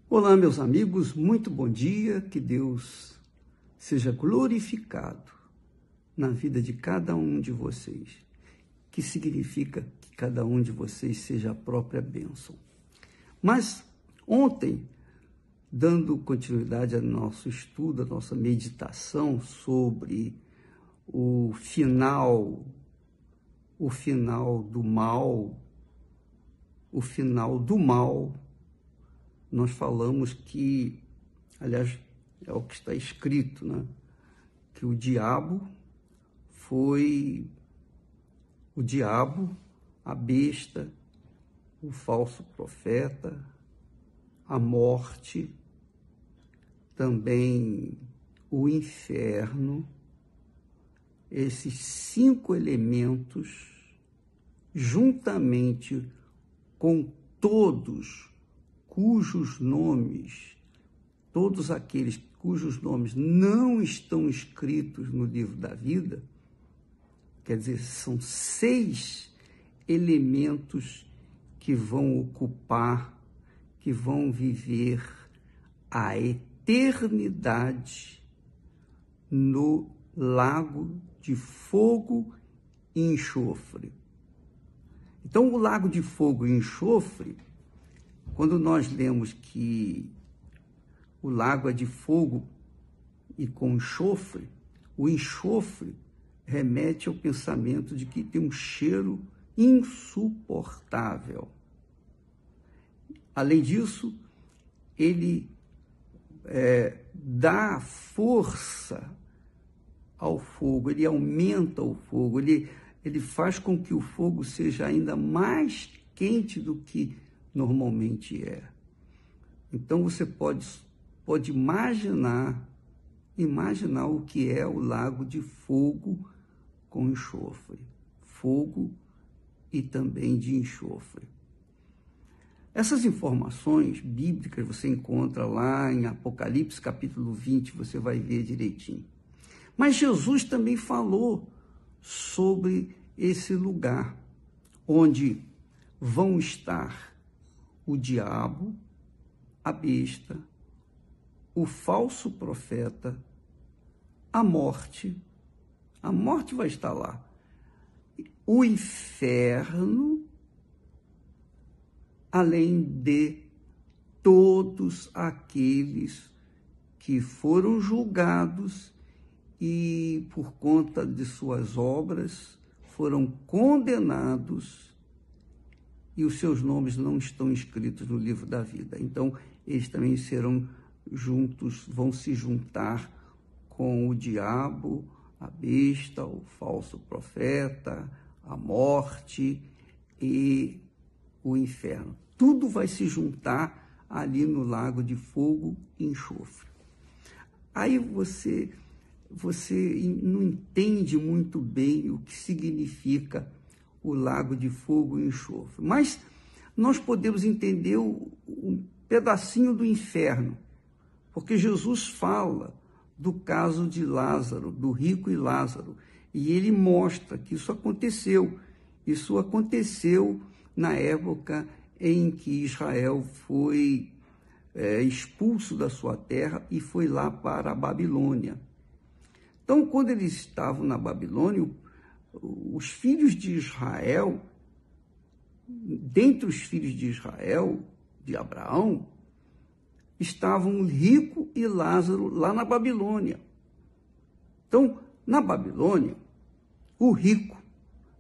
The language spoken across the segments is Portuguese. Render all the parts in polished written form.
Olá, meus amigos, muito bom dia, que Deus seja glorificado na vida de cada um de vocês, que significa que cada um de vocês seja a própria bênção. Mas ontem, dando continuidade ao nosso estudo, à nossa meditação sobre o final do mal, nós falamos que, aliás, é o que está escrito, né? Que o diabo, a besta, o falso profeta, a morte, também o inferno, esses 5 elementos, juntamente com todos todos aqueles cujos nomes não estão escritos no livro da vida, quer dizer, são 6 elementos que vão ocupar, que vão viver a eternidade no lago de fogo e enxofre. Então, o lago de fogo e enxofre, quando nós lemos que o lago é de fogo e com enxofre, o enxofre remete ao pensamento de que tem um cheiro insuportável. Além disso, ele dá força ao fogo, ele aumenta o fogo, ele faz com que o fogo seja ainda mais quente do que normalmente é. Então você pode imaginar o que é o lago de fogo com enxofre, fogo e também de enxofre. Essas informações bíblicas você encontra lá em Apocalipse capítulo 20, você vai ver direitinho. Mas Jesus também falou sobre esse lugar onde vão estar o diabo, a besta, o falso profeta, a morte vai estar lá, o inferno, além de todos aqueles que foram julgados e, por conta de suas obras, foram condenados e os seus nomes não estão escritos no livro da vida. Então, eles também serão juntos, vão se juntar com o diabo, a besta, o falso profeta, a morte e o inferno. Tudo vai se juntar ali no lago de fogo e enxofre. Aí você não entende muito bem o que significa o lago de fogo e enxofre. Mas nós podemos entender um pedacinho do inferno, porque Jesus fala do caso de Lázaro, do rico e Lázaro, e ele mostra que isso aconteceu. Isso aconteceu na época em que Israel foi expulso da sua terra e foi lá para a Babilônia. Então, quando eles estavam na Babilônia, os filhos de Israel, dentre os filhos de Israel, de Abraão, estavam rico e Lázaro lá na Babilônia. Então, na Babilônia, o rico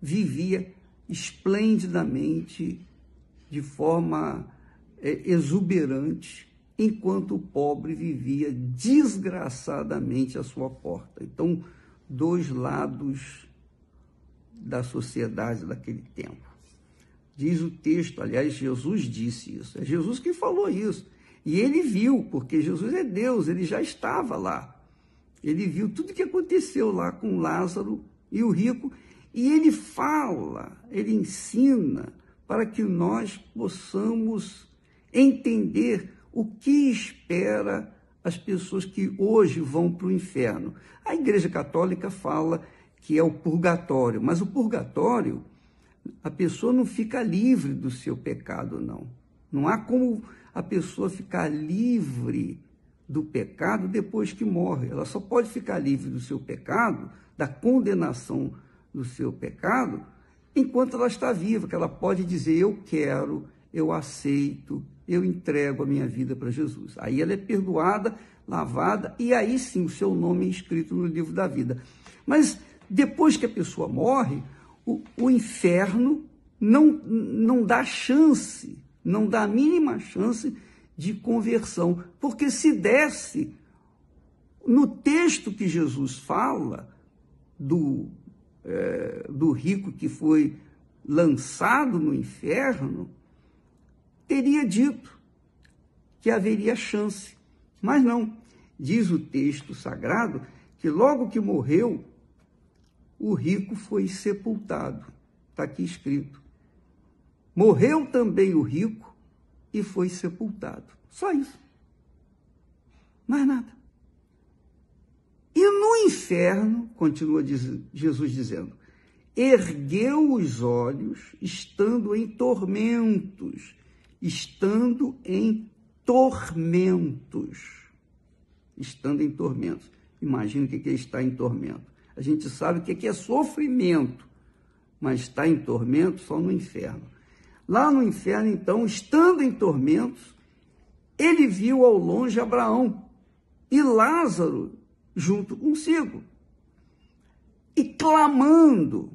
vivia esplendidamente, de forma exuberante, enquanto o pobre vivia desgraçadamente à sua porta. Então, 2 lados da sociedade daquele tempo. Diz o texto, aliás, Jesus disse isso, é Jesus que falou isso, e ele viu, porque Jesus é Deus, ele já estava lá, ele viu tudo o que aconteceu lá com Lázaro e o rico, e ele fala, ele ensina para que nós possamos entender o que espera as pessoas que hoje vão para o inferno. A Igreja Católica fala que é o purgatório, mas o purgatório, a pessoa não fica livre do seu pecado, não. Não há como a pessoa ficar livre do pecado depois que morre. Ela só pode ficar livre do seu pecado, da condenação do seu pecado, enquanto ela está viva, que ela pode dizer: eu quero, eu aceito, eu entrego a minha vida para Jesus. Aí ela é perdoada, lavada, e aí sim o seu nome é escrito no livro da vida. Mas depois que a pessoa morre, o inferno não dá chance, não dá a mínima chance de conversão, porque se desse, no texto que Jesus fala do rico que foi lançado no inferno, teria dito que haveria chance, mas não. Diz o texto sagrado que logo que morreu, o rico foi sepultado. Está aqui escrito. Morreu também o rico e foi sepultado. Só isso. Mais nada. E no inferno, continua Jesus dizendo, ergueu os olhos, estando em tormentos. Estando em tormentos. Estando em tormentos. Imagina o que é estar em tormento. A gente sabe o que é sofrimento, mas está em tormento só no inferno. Lá no inferno, então, estando em tormentos, ele viu ao longe Abraão e Lázaro junto consigo. E clamando,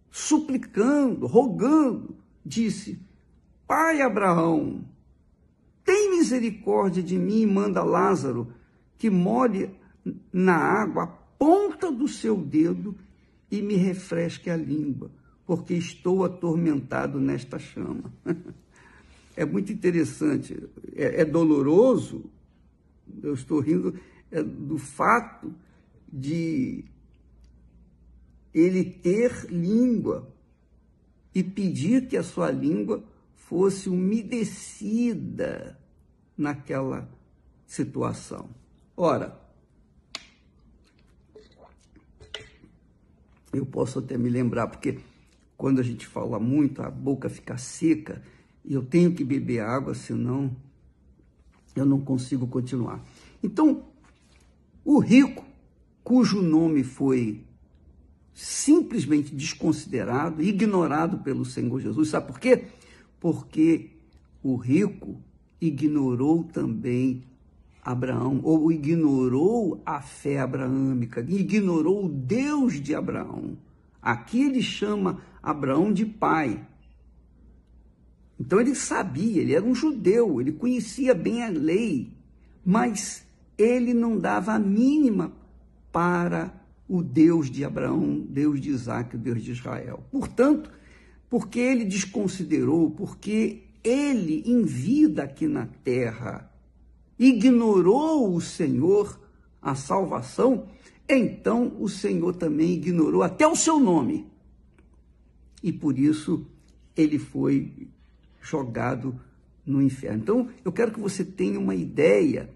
suplicando, rogando, disse: Pai Abraão, tem misericórdia de mim e manda Lázaro que molhe na água a ponta do seu dedo e me refresque a língua, porque estou atormentado nesta chama. É muito interessante, é doloroso, eu estou rindo do fato de ele ter língua e pedir que a sua língua fosse umedecida naquela situação. Ora, eu posso até me lembrar, porque quando a gente fala muito, a boca fica seca, e eu tenho que beber água, senão eu não consigo continuar. Então, o rico, cujo nome foi simplesmente desconsiderado, ignorado pelo Senhor Jesus, sabe por quê? Porque o rico ignorou também Abraão, ou ignorou a fé abraâmica, ignorou o Deus de Abraão. Aqui ele chama Abraão de pai. Então ele sabia, ele era um judeu, ele conhecia bem a lei, mas ele não dava a mínima para o Deus de Abraão, Deus de Isaac, o Deus de Israel. Portanto, porque ele desconsiderou, porque ele, em vida aqui na terra, ignorou o Senhor, a salvação, então o Senhor também ignorou até o seu nome. E por isso ele foi jogado no inferno. Então, eu quero que você tenha uma ideia,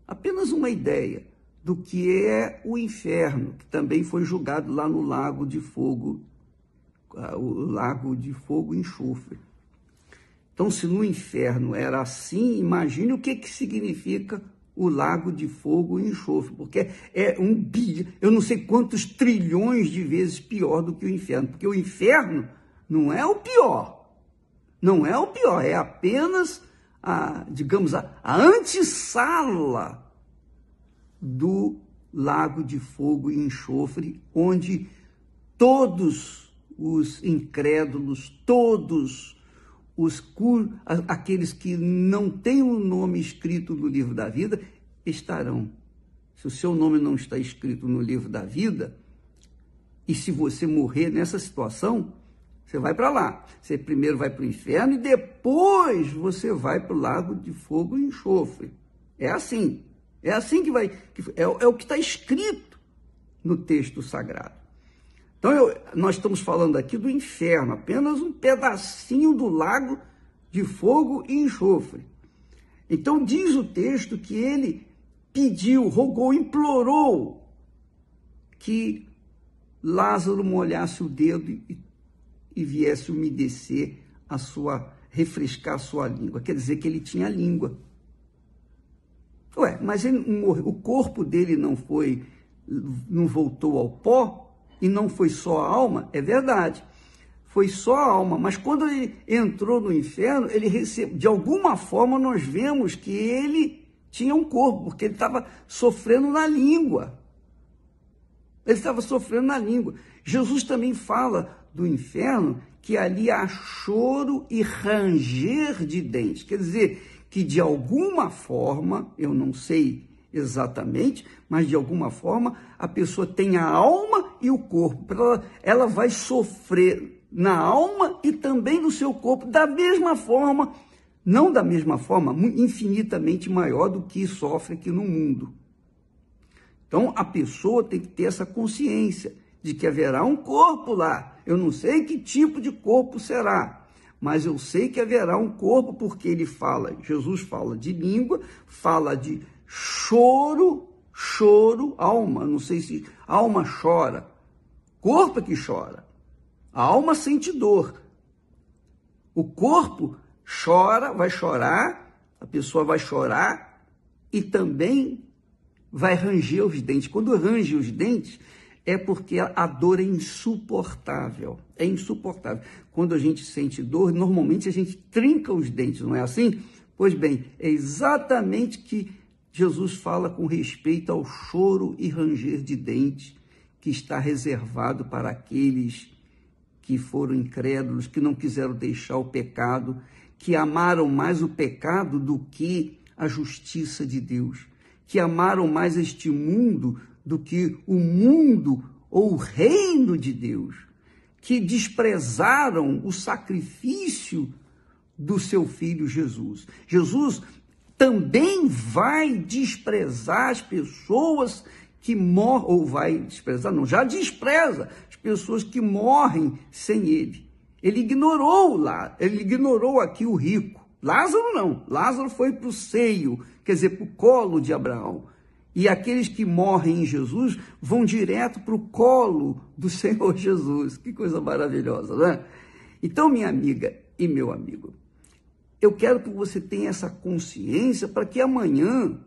apenas uma ideia, do que é o inferno, que também foi julgado lá no lago de fogo, o lago de fogo e enxofre. Então, se no inferno era assim, imagine o que significa o lago de fogo e enxofre, porque é eu não sei quantos trilhões de vezes pior do que o inferno, porque o inferno não é o pior, não é o pior, é apenas a antessala do lago de fogo e enxofre, onde todos os incrédulos, todos aqueles que não têm o nome escrito no livro da vida, estarão. Se o seu nome não está escrito no livro da vida, e se você morrer nessa situação, você vai para lá. Você primeiro vai para o inferno e depois você vai para o lago de fogo e enxofre. É assim. É assim que vai. É o que está escrito no texto sagrado. Então, nós estamos falando aqui do inferno, apenas um pedacinho do lago de fogo e enxofre. Então, diz o texto que ele pediu, rogou, implorou que Lázaro molhasse o dedo e viesse umedecer a sua refrescar sua língua. Quer dizer que ele tinha língua. Ué, mas o corpo dele não voltou ao pó e não foi só a alma? É verdade, foi só a alma, mas quando ele entrou no inferno, ele recebeu, de alguma forma nós vemos que ele tinha um corpo, porque ele estava sofrendo na língua. Ele estava sofrendo na língua. Jesus também fala do inferno que ali há choro e ranger de dentes. Quer dizer, que de alguma forma, eu não sei exatamente, mas de alguma forma a pessoa tem a alma e o corpo. Ela vai sofrer na alma e também no seu corpo, da mesma forma, não da mesma forma, infinitamente maior do que sofre aqui no mundo. Então a pessoa tem que ter essa consciência de que haverá um corpo lá. Eu não sei que tipo de corpo será, mas eu sei que haverá um corpo, porque Jesus fala de língua, fala de choro, alma, não sei se alma chora, corpo é que chora, a alma sente dor, o corpo chora, vai chorar, a pessoa vai chorar e também vai ranger os dentes. Quando range os dentes, é porque a dor é insuportável. É insuportável. Quando a gente sente dor, normalmente a gente trinca os dentes, não é assim? Pois bem, é exatamente que Jesus fala com respeito ao choro e ranger de dentes que está reservado para aqueles que foram incrédulos, que não quiseram deixar o pecado, que amaram mais o pecado do que a justiça de Deus, que amaram mais este mundo do que o mundo ou o reino de Deus, que desprezaram o sacrifício do seu filho Jesus. Jesus também vai desprezar as pessoas que morrem, ou vai desprezar, não, já despreza as pessoas que morrem sem ele. Ele ignorou lá, ele ignorou aqui o rico. Lázaro não, Lázaro foi para o seio, quer dizer, para o colo de Abraão. E aqueles que morrem em Jesus vão direto para o colo do Senhor Jesus. Que coisa maravilhosa, né? Então, minha amiga e meu amigo, eu quero que você tenha essa consciência para que amanhã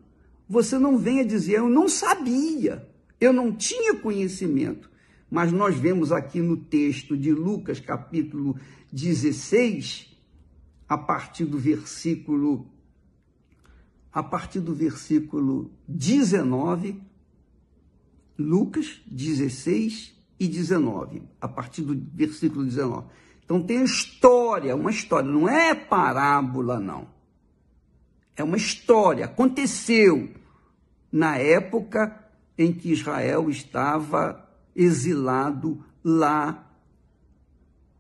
você não venha dizer, eu não sabia, eu não tinha conhecimento. Mas nós vemos aqui no texto de Lucas, capítulo 16, a partir do versículo 19, Lucas 16 e 19, a partir do versículo 19. Então tem uma história, não é parábola não, é uma história, aconteceu na época em que Israel estava exilado lá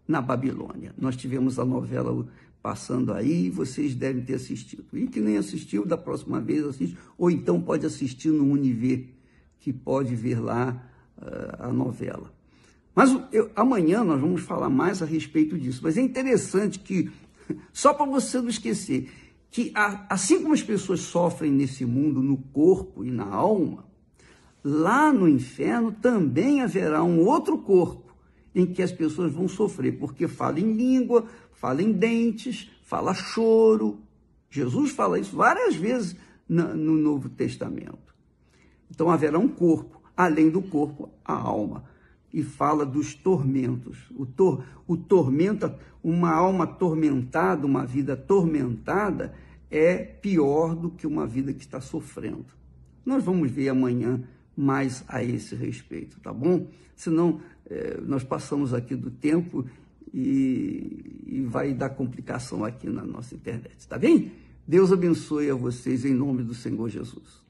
na Babilônia. Nós tivemos a novela passando aí, vocês devem ter assistido. E que nem assistiu, da próxima vez assiste, ou então pode assistir no Univer, que pode ver lá a novela. Mas amanhã nós vamos falar mais a respeito disso. Mas é interessante que, só para você não esquecer, que assim como as pessoas sofrem nesse mundo, no corpo e na alma, lá no inferno também haverá um outro corpo em que as pessoas vão sofrer, porque fala em língua, fala em dentes, fala choro. Jesus fala isso várias vezes no Novo Testamento. Então haverá um corpo, além do corpo, a alma. E fala dos tormentos. O tormento, uma alma atormentada, uma vida atormentada, é pior do que uma vida que está sofrendo. Nós vamos ver amanhã mais a esse respeito, tá bom? Senão, nós passamos aqui do tempo e vai dar complicação aqui na nossa internet, tá bem? Deus abençoe a vocês em nome do Senhor Jesus.